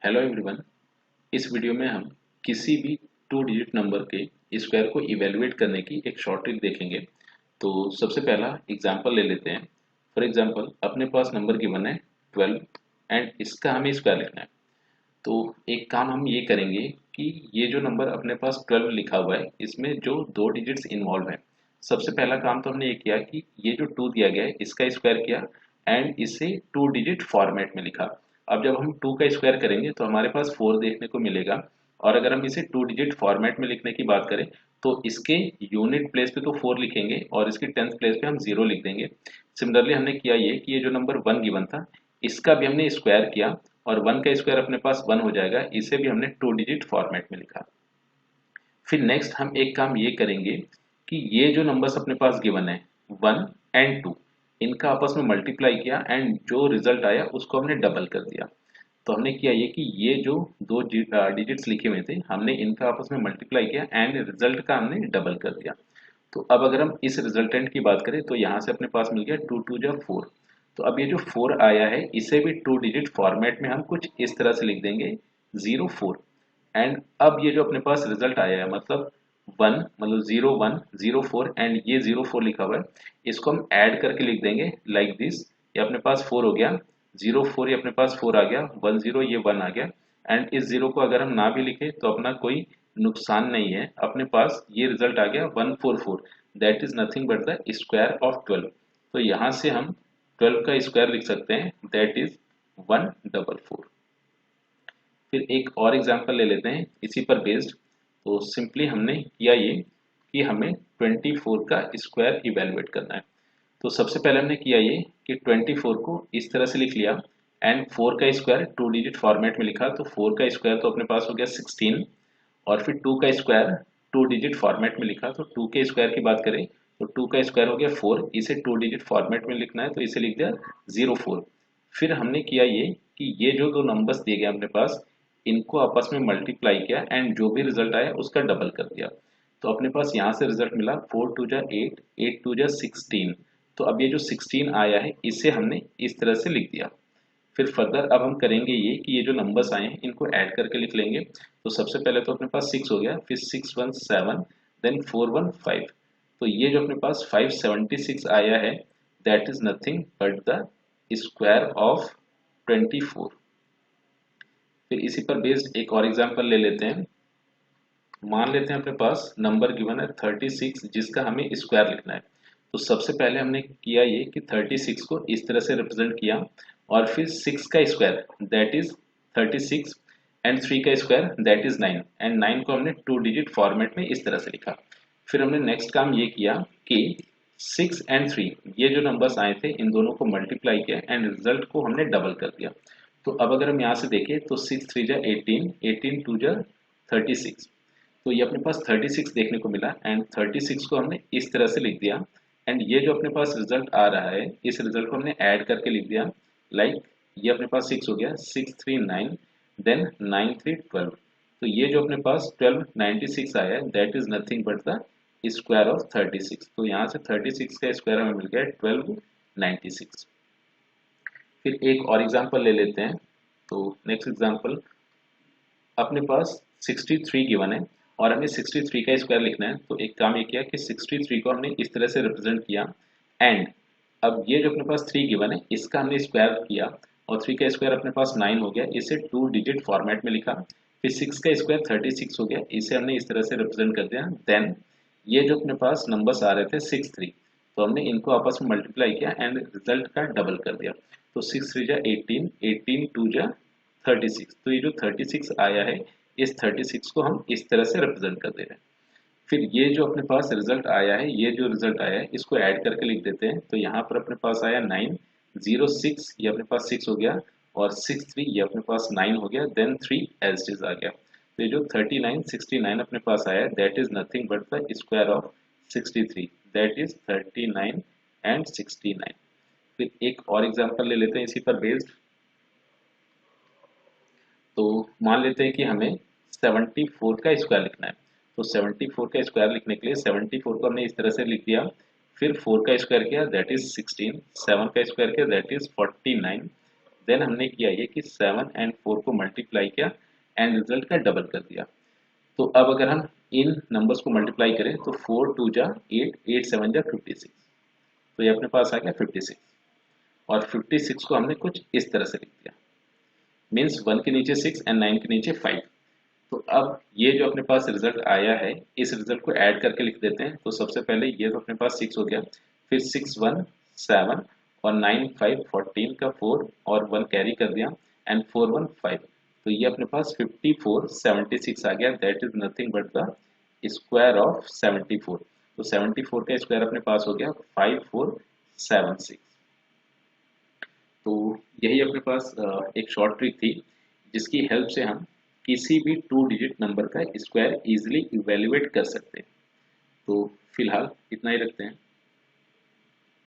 Hello everyone. इस video में हम किसी भी टू डिजिट नंबर के स्क्वायर को इवेलुएट करने की एक शॉर्ट ट्रिक देखेंगे। तो सबसे पहला एग्जांपल ले लेते हैं। फॉर एग्जांपल अपने पास नंबर गिवन है 12 एंड इसका हमें स्क्वायर लिखना है। तो एक काम हम ये करेंगे कि ये जो नंबर अपने पास 12 लिखा हुआ है इसमें जो दो डिजिट्स इन्वॉल्व हैं, सबसे पहला काम तो हमने ये किया कि ये जो 2 दिया गया है इसका स्क्वायर किया एंड इसे टू डिजिट फॉर्मेट में लिखा। अब जब हम 2 का स्क्वायर करेंगे तो हमारे पास 4 देखने को मिलेगा, और अगर हम इसे टू डिजिट फॉर्मेट में लिखने की बात करें तो इसके यूनिट प्लेस पे तो 4 लिखेंगे और इसकी टेंथ प्लेस पे हम 0 लिख देंगे। सिमिलरली हमने किया ये कि ये जो नंबर 1 गिवन था इसका भी हमने स्क्वायर किया, और 1 का स्क्वायर अपने पास 1 हो जाएगा, इसे भी हमने टू डिजिट फॉर्मेट में लिखा। फिर नेक्स्ट हम एक काम ये करेंगे कि ये जो नंबर्स अपने पास गिवन है 1 एंड 2, इनका आपस में मल्टीप्लाई किया एंड जो रिजल्ट आया उसको हमने डबल कर दिया। तो हमने किया ये कि ये जो दो डिजिट्स लिखे हुए थे हमने इनका आपस में मल्टीप्लाई किया एंड रिजल्ट का हमने डबल कर दिया। तो अब अगर हम इस रिजल्टेंट की बात करें तो यहाँ से अपने पास मिल गया 2 2 जा 4। तो अब ये जो 4 आया है इसे भी टू डिजिट फॉर्मेट में हम कुछ इस तरह से लिख देंगे 0 4। एंड अब ये जो अपने पास रिजल्ट आया है मतलब 1 मतलब 0 1 0 4 एंड ये 0 4 लिखा हुआ है, इसको हम ऐड करके लिख देंगे लाइक दिस। ये अपने पास 4 हो गया, 0 4 ये अपने पास 4 आ गया, 1 0 ये 1 आ गया। एंड इस 0 को अगर हम ना भी लिखे तो अपना कोई नुकसान नहीं है, अपने पास ये रिजल्ट आ गया 144, that is nothing but the square of 12। तो यहाँ से हम 12 का स्क्वायर लिख सकते हैं, दैट इज 144। फिर एक और एग्जांपल ले लेते हैं इसी पर बेस्ड। तो सिंपली हमने किया ये कि हमें 24 का स्क्वायर इवेलुएट करना है। तो सबसे पहले हमने किया ये कि 24 को इस तरह से लिख लिया एंड 4 का स्क्वायर टू डिजिट फॉर्मेट में लिखा। तो 4 का स्क्वायर तो अपने पास हो गया 16, और फिर 2 का स्क्वायर टू डिजिट फॉर्मेट में लिखा। तो 2 के स्क्वायर की बात करें तो 2 का स्क्वायर हो गया 4, इसे टू डिजिट फॉर्मेट में लिखना है तो इसे लिख दिया 0 4। फिर हमने किया ये कि ये जो दो नंबर्स दिए गए अपने पास इनको आपस में मल्टीप्लाई किया एंड जो भी रिजल्ट आया उसका डबल कर दिया। तो अपने पास यहाँ से रिजल्ट मिला 4 2 जा 8, 8 2 जा 16। तो अब ये जो 16 आया है इसे हमने इस तरह से लिख दिया। फिर फर्दर अब हम करेंगे ये कि ये जो नंबर्स आए हैं इनको ऐड करके लिख लेंगे। तो सबसे पहले तो अपने पास 6 हो गया, फिर 6 1 7, देन 4 1 5। तो ये जो अपने पास 576 आया है that is nothing but the square of 24। फिर इसी पर बेस्ड एक और एग्जांपल ले लेते हैं। मान लेते हैं अपने पास नंबर गिवन है 36 जिसका हमें स्क्वायर लिखना है। तो सबसे पहले हमने किया ये कि 36 को इस तरह से रिप्रेजेंट किया, और फिर 6 का स्क्वायर दैट इज 36 एंड 3 का स्क्वायर दैट इज 9, एंड 9 को हमने टू डिजिट फॉर्मेट में इस तरह से लिखा। फिर हमने नेक्स्ट काम ये किया कि 6 एंड 3 ये जो नंबर्स आए थे इन दोनों को मल्टीप्लाई किया एंड रिजल्ट को हमने डबल कर दिया। तो अब अगर हम यहाँ से देखें तो 6 3 जा 18, 18 2 जा 36। तो ये अपने पास 36 देखने को मिला एंड 36 को हमने इस तरह से लिख दिया। एंड ये जो अपने पास रिजल्ट आ रहा है इस रिजल्ट को हमने ऐड करके लिख दिया लाइक ये अपने पास 6 हो गया, 6 3 9, देन 9 3 12। तो ये जो अपने पास 12 96 आया है that is nothing but the square of 36। तो यहाँ से 36 का स्क्वायर हमें मिल गया 1296। फिर एक और एग्जांपल ले लेते हैं। तो नेक्स्ट एग्जांपल अपने पास 63 गिवन है और हमें 63 का स्क्वायर लिखना है। तो एक काम ये किया कि 63 को हमने इस तरह से रिप्रेजेंट किया एंड अब ये जो अपने पास 3 गिवन है इसका हमने स्क्वायर किया, और 3 का स्क्वायर अपने पास 9 हो गया, इसे टू डिजिट फॉर्मेट में लिखा। फिर 6 का स्क्वायर 36 हो गया, इसे हमने इस तरह से रिप्रेजेंट कर दिया। देन ये जो अपने पास नंबर्स आ रहे थे 6 3, तो हमने इनको आपस में मल्टीप्लाई किया एंड रिजल्ट का डबल कर दिया। तो 6 3 जा 18, 18 2 जा 36। तो ये जो 36 आया है इस 36 को हम इस तरह से रिप्रेजेंट कर दे रहे हैं। फिर ये जो अपने पास रिजल्ट आया है ये जो रिजल्ट आया है इसको ऐड करके लिख देते हैं। तो यहाँ पर अपने पास आया 9 0 6, ये अपने पास 6 हो गया, और 6 3 ये अपने पास 9 हो गया, देन 3 एज इट इज आ गया। तो ये जो 39 69 अपने पास आया that is nothing but the square of 63, that is 39 and 69। फिर एक और एग्जांपल ले लेते हैं इसी पर बेस्ड। तो मान लेते हैं कि हमें 74 का स्क्वायर लिखना है। तो 74 का स्क्वायर लिखने के लिए 74 को हमने इस तरह से लिख दिया, फिर 4 का स्क्वायर किया दैट इज 16, 7 का स्क्वायर किया दैट इज 49, देन हमने किया ये कि 7 एंड 4 को मल्टीप्लाई किया एंड रिजल्ट का डबल कर दिया। तो अब अगर हम इन नंबर्स को मल्टीप्लाई करें तो 4 2 जा 8, 8 7 जा 56, तो ये अपने पास आ गया 56। और 56 को हमने कुछ इस तरह से लिख दिया, मीन्स 1 के नीचे 6 एंड 9 के नीचे 5। तो अब ये जो अपने पास रिजल्ट आया है, इस रिजल्ट को ऐड करके लिख देते हैं। तो सबसे पहले ये तो अपने पास 6 हो गया, फिर 6 1 7 और 9 5 14 का 4 और 1 कैरी कर दिया एंड 4 1 5। तो ये अपने पास 54 76 आ गया। That is nothing but the square of 74। तो 74 का स्क्वायर अपने पास हो गया 5476। तो यही अपने पास एक शॉर्ट ट्रिक थी जिसकी हेल्प से हम किसी भी 2 डिजिट नंबर का स्क्वायर इजीली इवेल्युएट कर सकते हैं। तो फिलहाल इतना ही रखते हैं।